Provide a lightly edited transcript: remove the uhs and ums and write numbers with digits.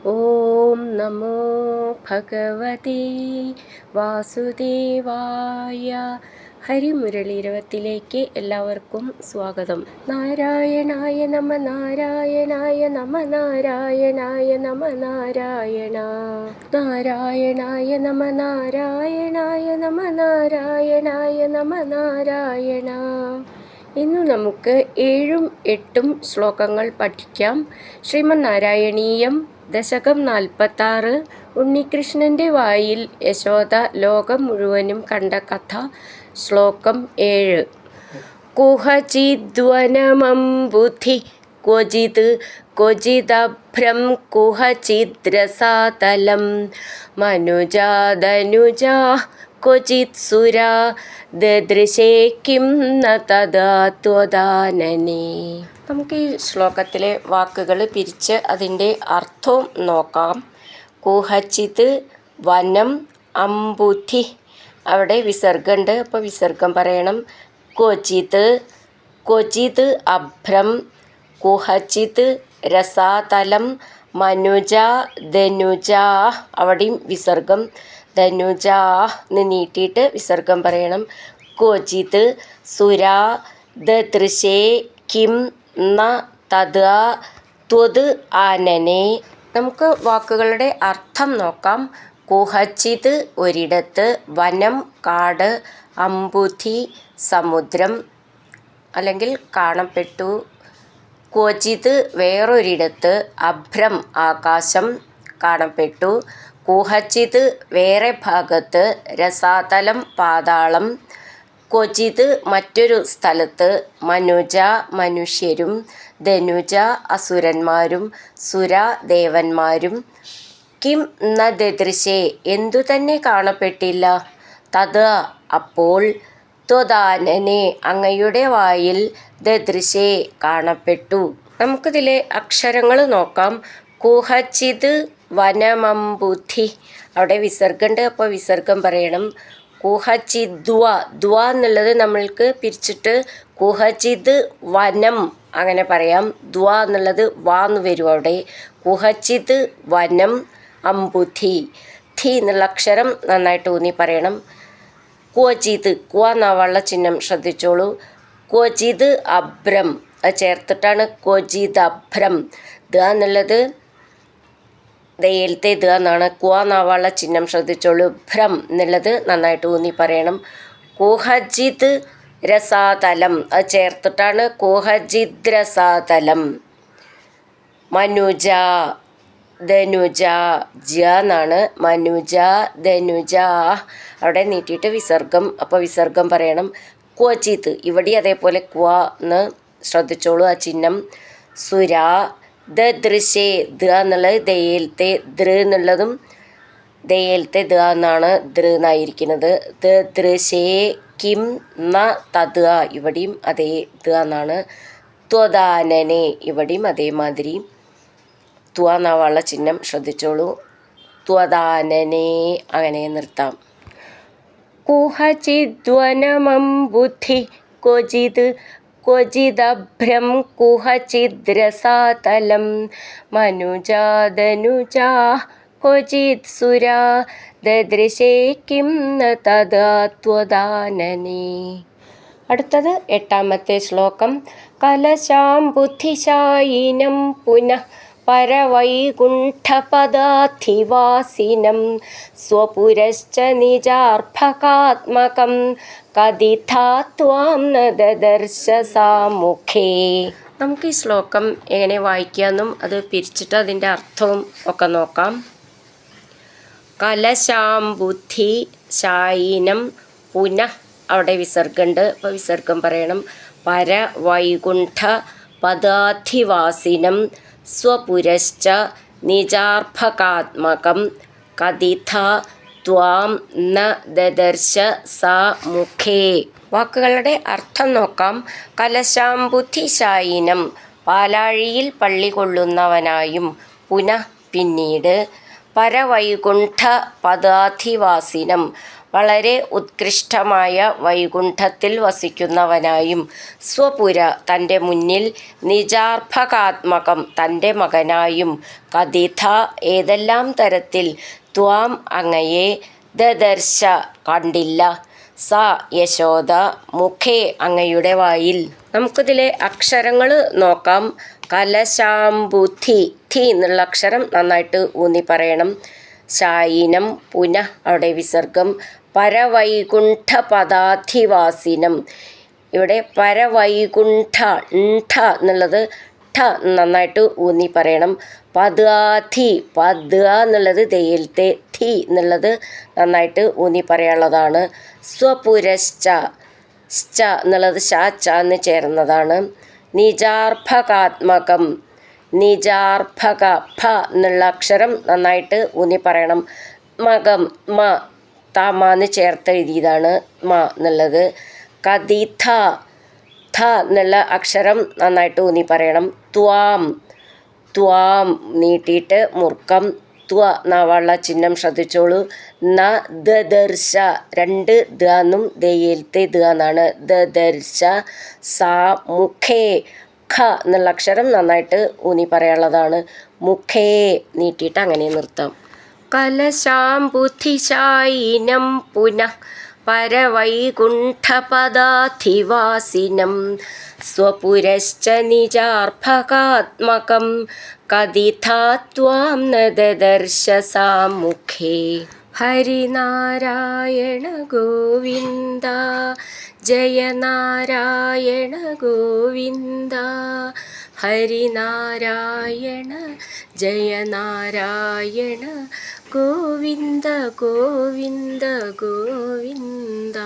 ഓം നമോ ഭഗവതേ വാസുദേവായ. ഹരിമുരളീരവത്തിലേക്ക് എല്ലാവർക്കും സ്വാഗതം. നാരായണായ നമ നാരായണായ നമ നാരായണായ നമ നാരായണ നാരായണായ നമ നാരായണായ നമ നാരായണായ നമ നാരായണ. ഇന്ന് നമുക്ക് 7ഉം 8ഉം ശ്ലോകങ്ങൾ പഠിക്കാം. ശ്രീമന്നാരായണീയം ദശകം 46. ഉണ്ണികൃഷ്ണന്റെ വായിൽ യശോദ ലോകം മുഴുവനും കണ്ട കഥ. ശ്ലോകം 7. കുഹചിദ്വനമംബുധി ക്വചിത് ക്വചിദഭ്രം കുഹചിദ്രസാതലം മനുജാദനുജാ ക്വചിത്സുരാ ദദൃശേ കിം ന തദാ ത്വദാനനേ. നമുക്ക് ഈ ശ്ലോകത്തിലെ വാക്കുകൾ പിരിച്ച് അതിൻ്റെ അർത്ഥവും നോക്കാം. കുഹചിത് വനം അംബുധി, അവിടെ വിസർഗമുണ്ട്, അപ്പോൾ വിസർഗം പറയണം. ക്വചിത് ക്വചിത് അഭ്രം കുഹചിത് രസാതലം മനുജ ധനുജാ, അവിടെയും വിസർഗം. ധനുജാ എന്ന് നീട്ടിയിട്ട് വിസർഗം പറയണം. ക്വചിത് സുരാ ദദൃശേ കിം ന തദാ ത്വദ് ആനനേ. നമുക്ക് വാക്കുകളുടെ അർത്ഥം നോക്കാം. കുഹചിത് ഒരിടത്ത്, വനം കാട്, അംബുധി സമുദ്രം അല്ലെങ്കിൽ കാണപ്പെട്ടു, ക്വചിത് വേറൊരിടത്ത്, അഭ്രം ആകാശം കാണപ്പെട്ടു, കുഹചിത് വേറെ ഭാഗത്ത്, രസാതലം പാതാളം, ക്വചിത് മറ്റൊരു സ്ഥലത്ത്, മനുജ മനുഷ്യരും, ധനുജ അസുരന്മാരും, സുര ദേവന്മാരും, കിം ന ദദൃശേ എന്തു തന്നെ കാണപ്പെട്ടില്ല, തത് അപ്പോൾ, ത്വദാനനെ അങ്ങയുടെ വായിൽ, ദദൃശേ കാണപ്പെട്ടു. നമുക്കിതിലെ അക്ഷരങ്ങൾ നോക്കാം. കുഹചിത് വനമംബുധി, അവിടെ വിസർഗമുണ്ട്, അപ്പോൾ വിസർഗം പറയണം. കുഹചിദ്വ, ദ്വ എന്നുള്ളത് നമ്മൾക്ക് പിരിച്ചിട്ട് കുഹചിത് വനം അങ്ങനെ പറയാം. ദ്വ എന്നുള്ളത് വാന്ന് വരും അവിടെ. കുഹചിത് വനം അംബുധി, ധി എന്നുള്ള അക്ഷരം നന്നായിട്ട് ഊന്നി പറയണം. ക്വചിത്, ക്വ എന്നാവുള്ള ചിഹ്നം ശ്രദ്ധിച്ചോളൂ. ക്വചിത് അഭ്രം, അത് ചേർത്തിട്ടാണ് ക്വചിത് അഭ്രം. ദ എന്നുള്ളത് ദയിലത്തെ ദ എന്നാണ്. ക്വ എന്നാവുള്ള ചിഹ്നം ശ്രദ്ധിച്ചോളൂ. ഭ്രം എന്നുള്ളത് നന്നായിട്ട് ഊന്നി പറയണം. കുഹചിത് രസാതലം, അത് ചേർത്തിട്ടാണ് കുഹചിത് രസാതലം. മനുജ ധനുജ, ജ എന്നാണ്. മനുജ ധനുജ, അവിടെ നീട്ടിയിട്ട് വിസർഗം, അപ്പോൾ വിസർഗം പറയണം. ക്വചിത്, ഇവിടെ അതേപോലെ ക്വ എന്ന് ശ്രദ്ധിച്ചോളൂ ആ ചിഹ്നം. സുരാ ദദൃശേ, ദ എന്നുള്ളത് ദയിലത്തെ ദൃ എന്നുള്ളതും ദയിലത്തെ ദ എന്നാണ്, ദൃ എന്നായിരിക്കുന്നത്. ദദൃശേ കിം ന തദ്, ഇവിടെയും അതേ ദ എന്നാണ്. ത്വദാനനെ, ഇവിടെയും അതേമാതിരി ത്വ എന്നാവുള്ള ചിഹ്നം ശ്രദ്ധിച്ചോളൂ. ത്വദാനനെ അങ്ങനെ നിർത്താം. കുഹചിദ്വനമംബുധി ക്വചിത് ക്വചിദഭ്രം കുഹചിദ്രസാതലം മനുജാദനുജാ ക്വചിത്സുരാ ദദൃശേ കിം ന തദാ ത്വദാനനേ. അടുത്തത് 8ാമത്തെ ശ്ലോകം. കലശാംബുധിശായിനം പുനഃ പരവൈകുണ്ഠപദാധിവാസിനം സ്വപുരശ്ച നിജാർഭകാത്മകം കദിഥാ ത്വാം ന ദദർശ സാമുഖേ. നമുക്ക് ഈ ശ്ലോകം എങ്ങനെ വായിക്കാമെന്നും അത് പിരിച്ചിട്ട് അതിൻ്റെ അർത്ഥവും ഒക്കെ നോക്കാം. കലശാംബുധി ശായിനം പുനഃ, അവിടെ വിസർഗമുണ്ട്, അപ്പോൾ വിസർഗം പറയണം. പരവൈകുണ്ഠ പദാധിവാസിനം സ്വപുരശ്ച നിജാർഭകാത്മകം കദിഥ ത്വാം ന ദദർശ സാ മുഖേ. വാക്കുകളുടെ അർത്ഥം നോക്കാം. കലശാംബുധിശായിനം, പാലാഴിയിൽ പള്ളി കൊള്ളുന്നവനായും, പുനഃ പിന്നീട്, പരവൈകുണ്ഠ പദാധിവാസിനം, വളരെ ഉത്കൃഷ്ടമായ വൈകുണ്ഠത്തിൽ വസിക്കുന്നവനായും സ്വപുര തൻ്റെ മുന്നിൽ നിജാർഭകാത്മകം തൻ്റെ മകനായും കഥിത ഏതെല്ലാം തരത്തിൽ ത്വാം അങ്ങയെ ദദർശ കണ്ടില്ല സ യശോദ മുഖേ അങ്ങയുടെ വായിൽ. നമുക്കിതിലെ അക്ഷരങ്ങൾ നോക്കാം. കലശാംബുധി ധി എന്നുള്ള അക്ഷരം നന്നായിട്ട് ഊന്നി പറയണം. ശായിനം പുനഃ അവിടെ വിസർഗം. പരവൈകുണ്ഠ പദാധിവാസിനം ഇവിടെ പരവൈകുണ്ഠ ഠ എന്നുള്ളത് ഠ നന്നായിട്ട് ഊന്നി പറയണം. പദാധി പദ എന്നുള്ളത് ദയിലത്തെ ധി എന്നുള്ളത് നന്നായിട്ട് ഊന്നി പറയാനുള്ളതാണ്. സ്വപുരശ്ച ശ്ച എന്നുള്ളത് ഷ ച എന്ന് ചേർന്നതാണ്. നിജാർഭകാത്മകം നിജാർഭക ഭ എന്നുള്ള അക്ഷരം നന്നായിട്ട് ഊന്നി പറയണം. മകം മ തമാന്ന് ചേർത്ത് എഴുതിയതാണ് മ എന്നുള്ളത്. കഥിത ഥ എന്നുള്ള അക്ഷരം നന്നായിട്ട് ഊന്നി പറയണം. ത്വാം ത്വാം നീട്ടിയിട്ട് മുർക്കം ത്വ നവള്ള ചിഹ്നം ശ്രദ്ധിച്ചോളൂ. ന ദദർശ രണ്ട് ദ എന്നും ദയിലത്തെ ദ എന്നാണ്. ദദർശ സാ മുഖേ ഖ എന്നുള്ള അക്ഷരം നന്നായിട്ട് ഊന്നി പറയാനുള്ളതാണ്. മുഖേ നീട്ടിയിട്ട് അങ്ങനെ നിർത്താം. കലശാംബുധിശായിനം പുനഃ പരവൈകുണ്ഠപദാധിവാസിനം സ്വപുരശ്ച നിജാർഭകാത്മകം കഥിതാ ത്വാം ന ദദർശ സാ മുഖേ. ഹരിനാരായണ ഗോവിന്ദ ജയ നാരായണ ഗോവിന്ദ ഹരിനാരായണ ജയ നാരായണ ഗോവിന്ദ ഗോവിന്ദ ഗോവിന്ദ.